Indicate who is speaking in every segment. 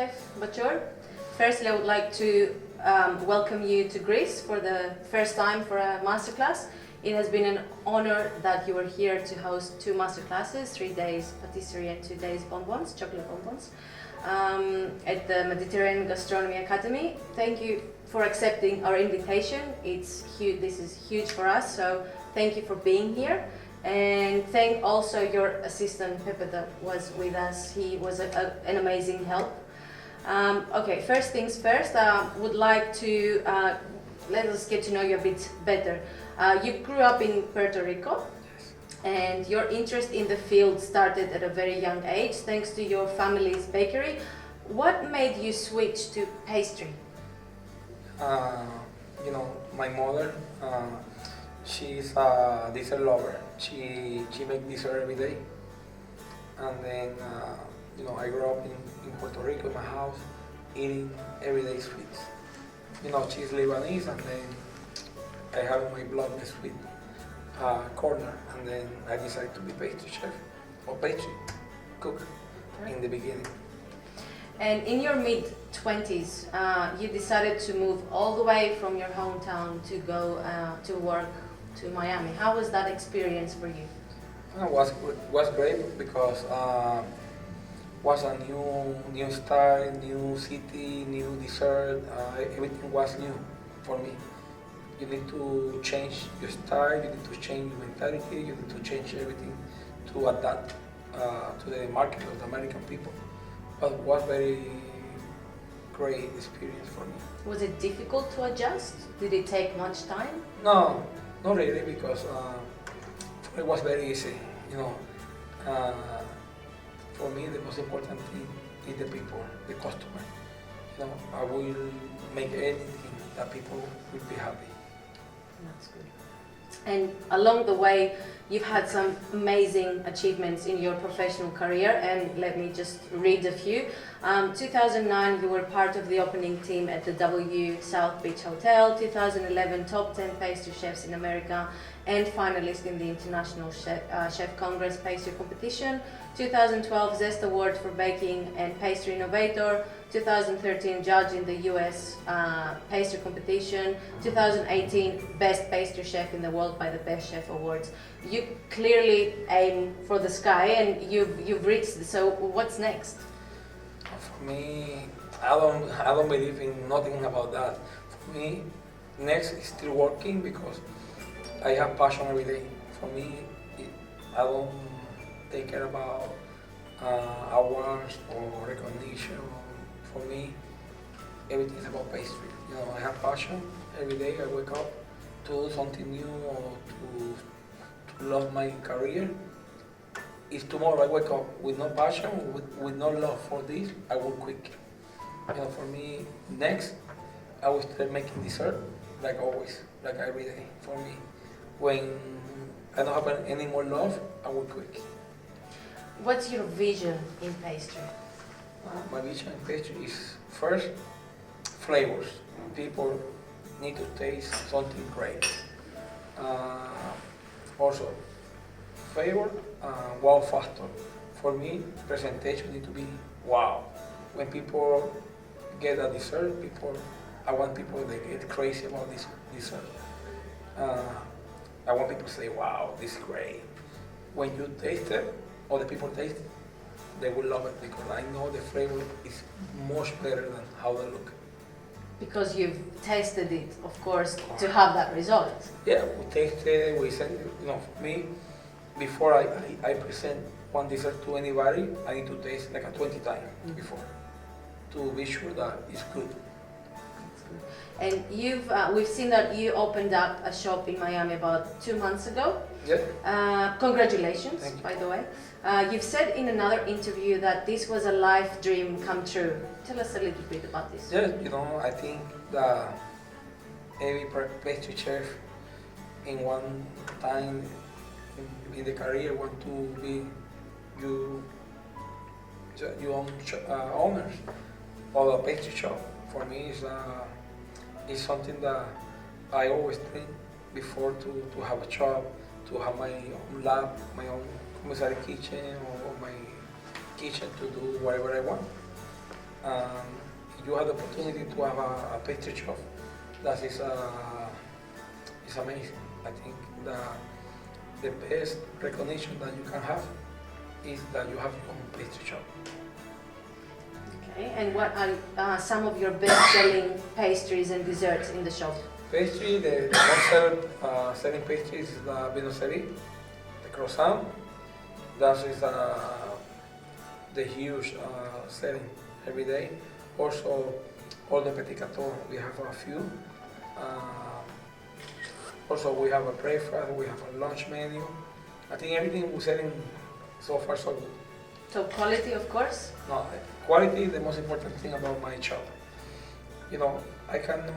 Speaker 1: Chef Bachour. Firstly, I would like to welcome you to Greece for the first time for a masterclass. It has been an honor that you are here to host 2 masterclasses, 3 days patisserie and 2 days bonbons, chocolate bonbons, at the Mediterranean Gastronomy Academy. Thank you for accepting our invitation. It's huge. This is huge for us, so thank you for being here. And thank also your assistant Pepe that was with us. He was an amazing help. Okay, first things first, would like to let us get to know you a bit better. You grew up in Puerto Rico, and your interest in the field started at a very young age thanks to your family's bakery. What made you switch to pastry?
Speaker 2: My mother, she's a dessert lover. She makes dessert every day. And then, I grew up in Puerto Rico in my house, eating everyday sweets. She's Lebanese, and then I have in my blood the sweet corner, and then I decided to be pastry chef or pastry cook in the beginning.
Speaker 1: And in your mid-20s, you decided to move all the way from your hometown to go to work to Miami. How was that experience for you?
Speaker 2: It was great because was a new style, new city, new dessert. Everything was new for me. You need to change your style, you need to change your mentality, you need to change everything to adapt to the market of the American people. But it was very great experience for me.
Speaker 1: Was it difficult to adjust? Did it take much time?
Speaker 2: No, not really, because it was very easy. For me, the most important thing is the people, the customer. I will make anything that people will be happy.
Speaker 1: That's good. And along the way, you've had some amazing achievements in your professional career, and let me just read a few. 2009, you were part of the opening team at the W South Beach Hotel. 2011, top 10 pastry chefs in America, and finalist in the International Chef Congress Pastry Competition. 2012, Zest Award for Baking and Pastry Innovator. 2013, judge in the US Pastry Competition. 2018, Best Pastry Chef in the World by the Best Chef Awards. You clearly aim for the sky, and you've reached it. So what's next?
Speaker 2: For me, I don't believe in nothing about that. For me, next is still working because I have passion every day. For me, I don't take care about awards or recognition. For me, everything is about pastry. I have passion every day. I wake up to do something new or to love my career. If tomorrow I wake up with no passion, with no love for this, I will quit. For me, next, I will start making dessert like always, like every day. For me, when I don't have any more love, I will quit.
Speaker 1: What's your vision in pastry?
Speaker 2: My vision in pastry is first, flavors. People need to taste something great. Also, flavor, wow factor. For me, presentation need to be wow. When people get a dessert, I want people to get crazy about this dessert. I want people to say, wow, this is great. When you taste it, or the people taste it, they will love it because I know the flavor is much better than how they look.
Speaker 1: Because you've tasted it, of course, to have that result.
Speaker 2: Yeah, we tasted it, we send it, for me, before I present one dessert to anybody, I need to taste like 20 times before to be sure that it's good.
Speaker 1: And we've seen that you opened up a shop in Miami about 2 months ago.
Speaker 2: Yeah.
Speaker 1: Congratulations,
Speaker 2: Thank you.
Speaker 1: by the way. You've said in another interview that this was a life dream come true. Tell us a little bit about this.
Speaker 2: Yeah, I think that every pastry chef in one time in the career want to be your own owners of a pastry shop. For me, it's something that I always dream before to have a shop, to have my own lab, my own commissary kitchen, or my kitchen to do whatever I want. Um, you have the opportunity to have a pastry shop. That is amazing. I think the best recognition that you can have is that you have your own pastry shop.
Speaker 1: Okay, and what are some of your best-selling pastries and desserts in the shop?
Speaker 2: Pastry, the most selling pastries is the Vinocerie, the croissant. That is the huge selling every day. Also, all the petit gâteaux, we have a few. Uh, Also, we have a breakfast, we have a lunch menu. I think everything we're selling so far so good.
Speaker 1: So quality, of course.
Speaker 2: No, quality is the most important thing about my shop. You know, I cannot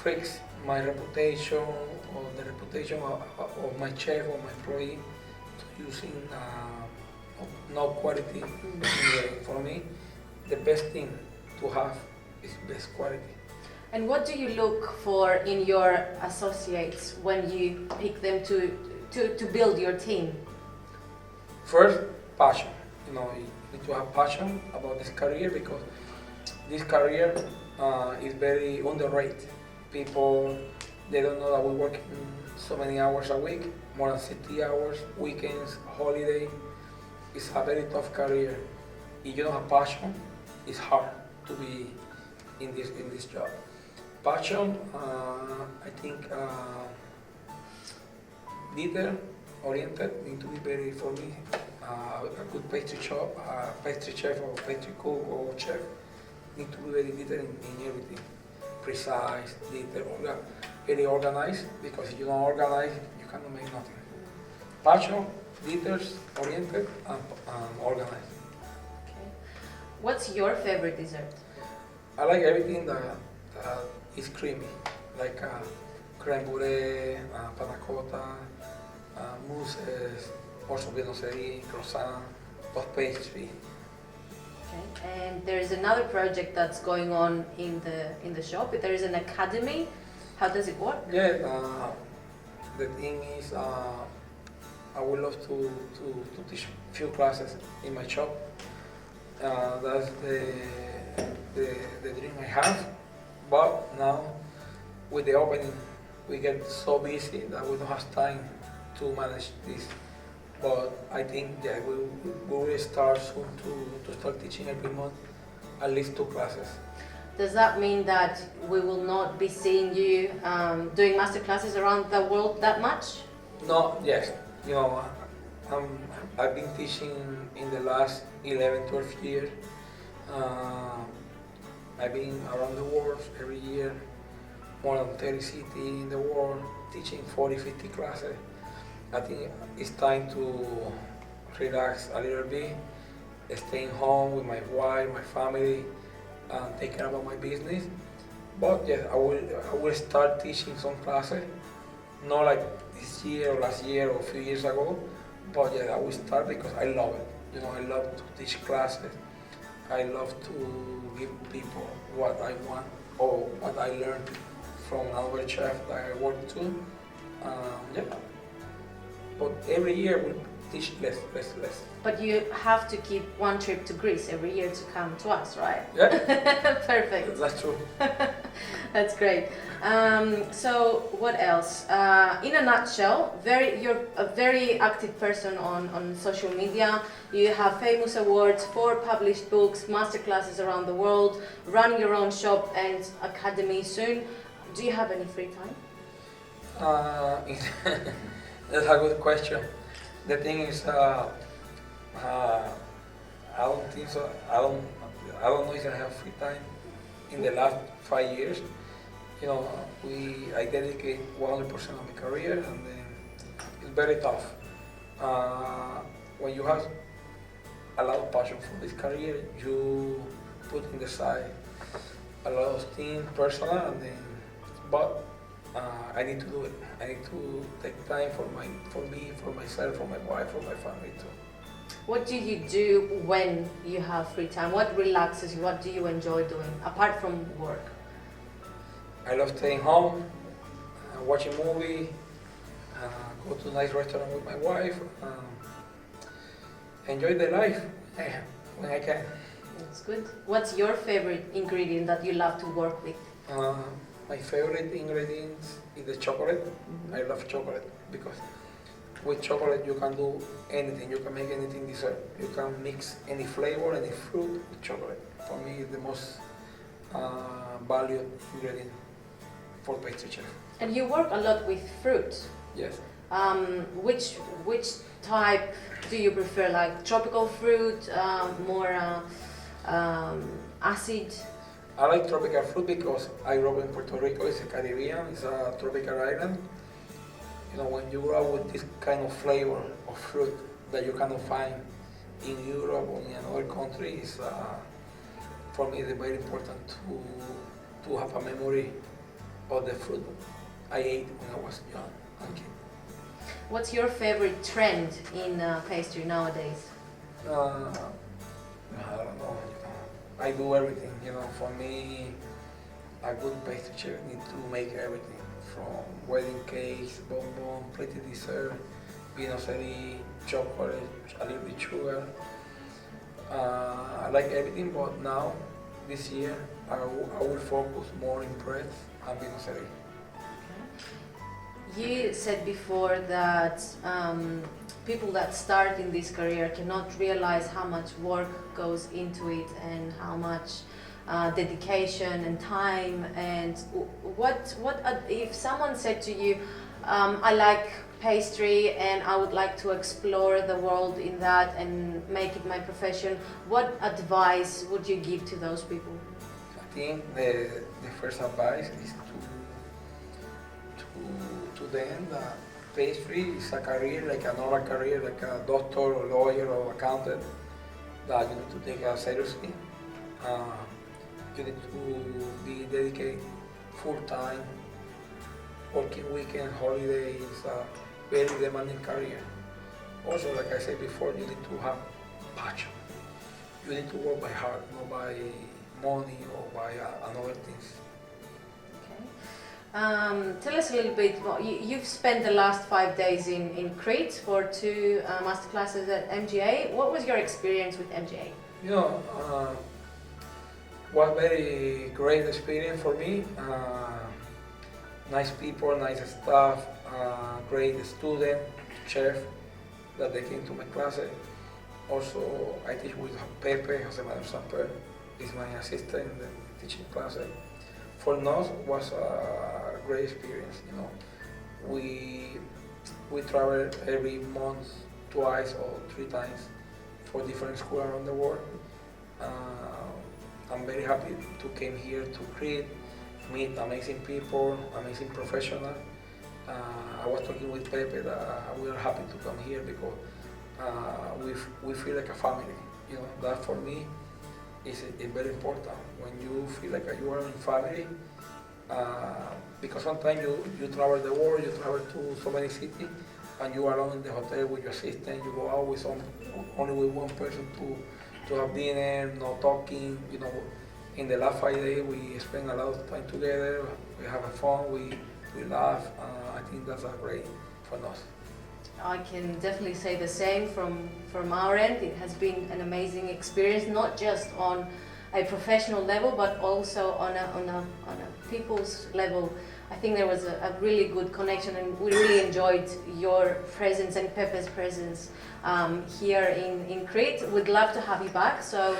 Speaker 2: fix my reputation or the reputation of my chef or my employee to using no quality. For me, the best thing to have is best quality.
Speaker 1: And what do you look for in your associates when you pick them to build your team?
Speaker 2: First, passion. You know, you need to have passion about this career because this career is very underrated. People, they don't know that we're working so many hours a week, more than 60 hours, weekends, holiday. It's a very tough career. If you don't have passion, it's hard to be in this job. Passion, I think detail oriented need to be very, for me, a good pastry chef or pastry cook or chef need to be very detailed in everything. Precise, detail, very organized, because if you don't organize, you cannot make nothing. Passion, details, oriented, and organized.
Speaker 1: Okay. What's your favorite dessert?
Speaker 2: I like everything that is creamy, like crème brûlée, panna cotta, mousses, also Vinocerie, croissant, puff pastry.
Speaker 1: Okay. And there is another project that's going on in the shop. There is an academy. How does it work?
Speaker 2: Yeah, the thing is, I would love to teach a few classes in my shop. That's the dream I have. But now, with the opening, we get so busy that we don't have time to manage this. But I think we will start soon to start teaching every month at least 2 classes.
Speaker 1: Does that mean that we will not be seeing you doing masterclasses around the world that much?
Speaker 2: No, yes. You know, I've been teaching in the last 11, 12 years. I've been around the world every year, more than 30 cities in the world, teaching 40, 50 classes. I think it's time to relax a little bit, staying home with my wife, my family, and take care about my business. But yes, I will start teaching some classes, not like this year or last year or a few years ago, but yes, I will start because I love it. You know, I love to teach classes. I love to give people what I want or what I learned from another chef that I work to. Yeah. But every year we teach less.
Speaker 1: But you have to keep one trip to Greece every year to come to us, right?
Speaker 2: Yeah.
Speaker 1: Perfect.
Speaker 2: That's true.
Speaker 1: That's great. So what else? In a nutshell, you're a very active person on social media. You have famous awards, 4 published books, masterclasses around the world, running your own shop and academy soon. Do you have any free time?
Speaker 2: That's a good question. The thing is, I don't think so. I don't know if I have free time. In the last 5 years, you know, I dedicate 100% of my career, and then it's very tough. When you have a lot of passion for this career, you put in the side a lot of things personal, and then, but I need to do it. I need to take time for me, for myself, for my wife, for my family too.
Speaker 1: What do you do when you have free time? What relaxes you? What do you enjoy doing apart from work?
Speaker 2: I love staying home, watching movie, go to a nice restaurant with my wife, enjoy the life when I can.
Speaker 1: That's good. What's your favorite ingredient that you love to work with?
Speaker 2: My favorite ingredients is the chocolate. I love chocolate because with chocolate you can do anything. You can make anything dessert. You can mix any flavor, any fruit with chocolate. For me, it's the most valued ingredient for pastry chef.
Speaker 1: And you work a lot with fruit.
Speaker 2: Yes.
Speaker 1: Which type do you prefer? Like tropical fruit, more acid?
Speaker 2: I like tropical fruit because I grew up in Puerto Rico. It's a Caribbean. It's a tropical island. You know, when you grow up with this kind of flavor of fruit that you cannot find in Europe or in another country, is for me it's very important to have a memory of the fruit I ate when I was young and kid.
Speaker 1: What's your favorite trend in pastry nowadays?
Speaker 2: I don't know. I do everything. You know, for me, a good pastry chef needs to make everything from wedding cakes, bonbon, plated dessert, pinot chocolate, a little bit sugar. I like everything, but now, this year, I will focus more in bread and pinot.
Speaker 1: You said before that people that start in this career cannot realize how much work goes into it and how much dedication and time. And what if someone said to you, I like pastry and I would like to explore the world in that and make it my profession, what advice would you give to those people?
Speaker 2: I think the first advice is to them that pastry is a career like another career, like a doctor or lawyer or accountant, that you need to take it seriously. You need to be dedicated full time, working weekend, holidays, very demanding career. Also, like I said before, you need to have passion. You need to work by heart, not by money or by another things.
Speaker 1: Tell us a little bit more. You've spent the last 5 days in Crete for 2 masterclasses at MGA. What was your experience with MGA?
Speaker 2: You know, was very great experience for me. Nice people, nice staff, great student, chef that they came to my classes. Also, I teach with Pepe, Jose Manuel Samper, is my assistant in the teaching classes. For us, was a great experience. You know, we travel every month, twice or 3 times for different schools around the world. I'm very happy to come here to Crete, meet amazing people, amazing professionals. I was talking with Pepe that we are happy to come here because we feel like a family. You know, that for me is very important. When you feel like you are in family, because sometimes you travel the world, you travel to so many cities, and you are alone in the hotel with your assistant, you go out with only with one person to have dinner, no talking. You know, in the last 5 days we spend a lot of time together, we have fun, we laugh. I think that's great for us.
Speaker 1: I can definitely say the same from our end. It has been an amazing experience, not just on a professional level, but also on a people's level. I think there was a really good connection, and we really enjoyed your presence and Pepe's presence here in Crete. We'd love to have you back. So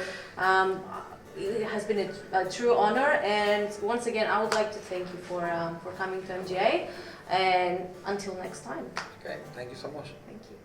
Speaker 1: it has been a true honor, and once again, I would like to thank you for coming to MGA. And until next time.
Speaker 2: Okay, thank you so much.
Speaker 1: Thank you.